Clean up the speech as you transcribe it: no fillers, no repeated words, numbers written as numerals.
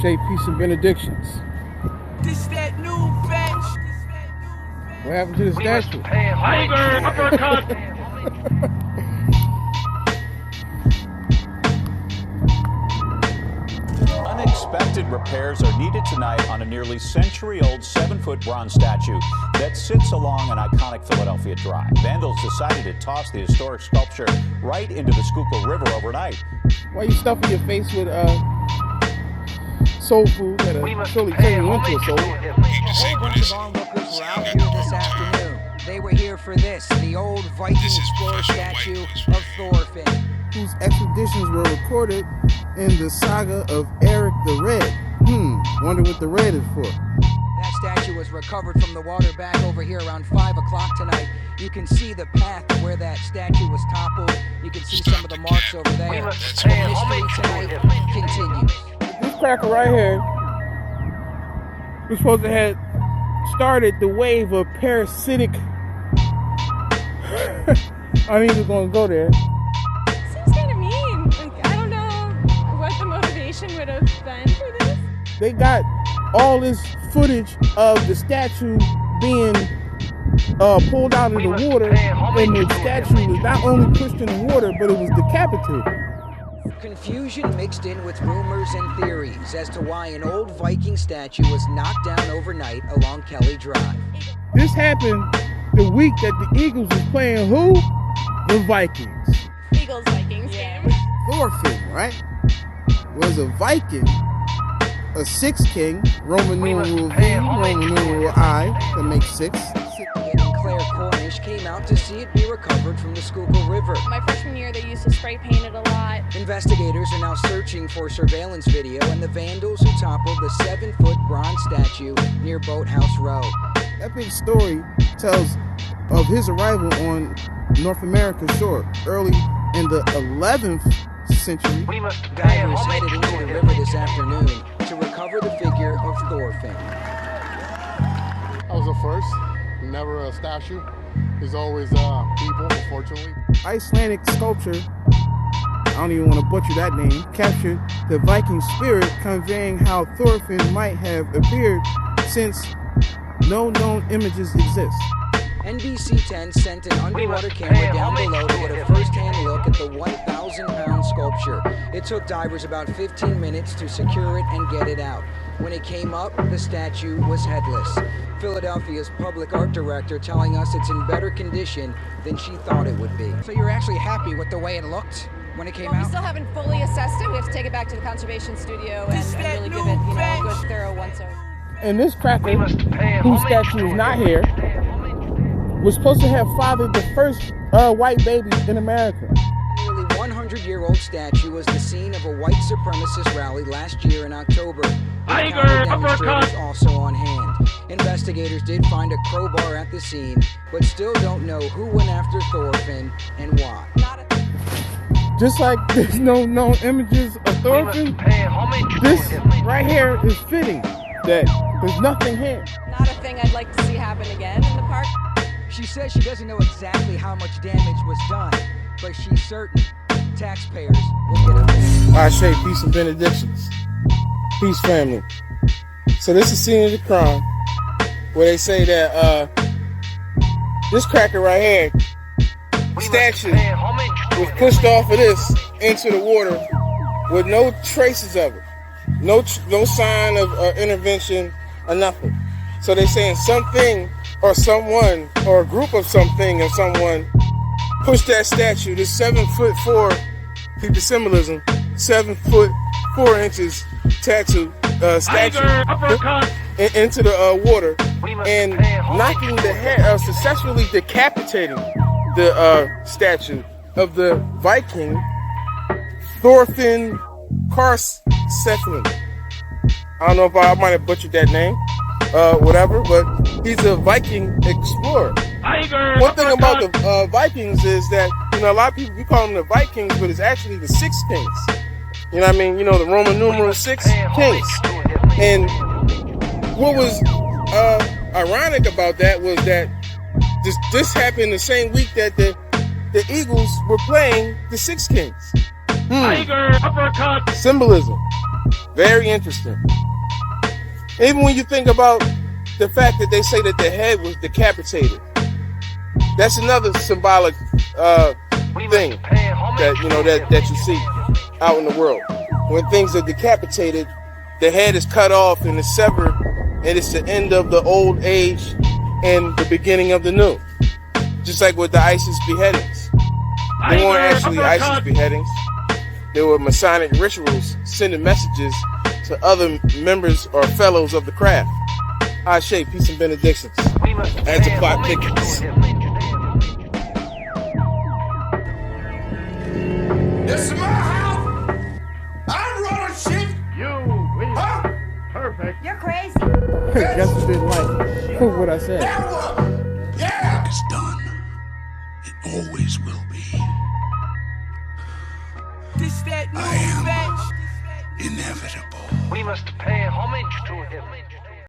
Shape, peace, and benedictions. This that new fetch. What happened to the statue? Tiger uppercut. Unexpected repairs are needed tonight on a nearly century-old 7-foot bronze statue that sits along an iconic Philadelphia drive. Vandals decided to toss the historic sculpture right into the Schuylkill River overnight. Why you stuffing your face with soul food that'll surely turn you into a soul? A whole bunch of onlookers were out here this afternoon. They were here for this, the old Viking explorer statue of Thorfinn, whose expeditions were recorded in the saga of Eric the Red. Wonder what the red is for. That statue was recovered from the water back over here around 5 o'clock tonight. You can see the path to where that statue was toppled. You can see some of the marks over there. The mystery tonight continues. This cracker right here was supposed to have started the wave of parasitic. I ain't even gonna go there. Seems kind of mean. Like, I don't know what the motivation would have been for this. They got all this footage of the statue being pulled out of the water, and the statue was not only pushed in the water, but it was decapitated. Confusion mixed in with rumors and theories as to why an old Viking statue was knocked down overnight along Kelly Drive. This happened the week that the Eagles was playing who? The Vikings. Eagles-Vikings game. Thorfinn, right, was a Viking, a 6 king, Roman numeral V, Roman numeral I, that makes 6. And Claire Cornish came out to see it be recovered from the Schuylkill River. My freshman year, they used to spray paint it a lot. Investigators are now searching for surveillance video and the vandals who toppled the 7-foot bronze statue near Boathouse Row. That big story tells of his arrival on North America's shore early in the 11th century. Divers headed into the river this afternoon to recover the figure of Thorfinn. I was the first, never a statue. There's always people, unfortunately. Icelandic sculpture, I don't even want to butcher that name, captured the Viking spirit, conveying how Thorfinn might have appeared since no known images exist. NBC 10 sent an underwater camera down below to get a first-hand look at the 1,000-pound sculpture. It took divers about 15 minutes to secure it and get it out. When it came up, the statue was headless. Philadelphia's public art director telling us it's in better condition than she thought it would be. So you're actually happy with the way it looked when it came out? We still haven't fully assessed it. We have to take it back to the conservation studio and really give it, a good thorough once-over. And this cracker, whose statue is not here, was supposed to have fathered the first white baby in America. Nearly 100-year-old statue was the scene of a white supremacist rally last year in October. Tiger Demonstrators also on hand. Investigators did find a crowbar at the scene, but still don't know who went after Thorfinn and why. Just like there's no known images of Thorfinn, this right here is fitting that there's nothing here. Not a thing I'd like to see happen again in the park. She says she doesn't know exactly how much damage was done, but she's certain taxpayers will get it. I say peace and benedictions. Peace, family. So this is scene of the crime, where they say that this cracker right here, statue, was pushed off of this into the water with no traces of it, no sign of intervention or nothing. So they're saying something or someone or a group of something or someone pushed that statue, this 7'4", keep the symbolism, 7 foot 4 inches tattoo statue into the water and knocking the head, successfully decapitating the statue of the Viking Thorfinn Karlsefni. I don't know if I might have butchered that name, whatever, but he's a Viking explorer. One thing about the Vikings is that, a lot of people, we call them the Vikings, but it's actually the 6 kings. You know what I mean? The Roman numeral 6 kings. And what was ironic about that was that this happened the same week that the Eagles were playing the 6 kings. Tiger uppercut. Symbolism. Very interesting. Even when you think about the fact that they say that the head was decapitated, that's another symbolic thing that that you see out in the world. When things are decapitated, the head is cut off and is severed, and it's the end of the old age and the beginning of the new. Just like with the ISIS beheadings. They weren't actually ISIS beheadings. They were Masonic rituals sending messages to other members or fellows of the craft. Ashe, peace and benedictions. And to plot thickens. This is my house. I'm running shit. Perfect. You're crazy. Guess you didn't like what I said. Yeah. It's done. It always will be. This that new I am fetch. inevitable. We must pay homage to him.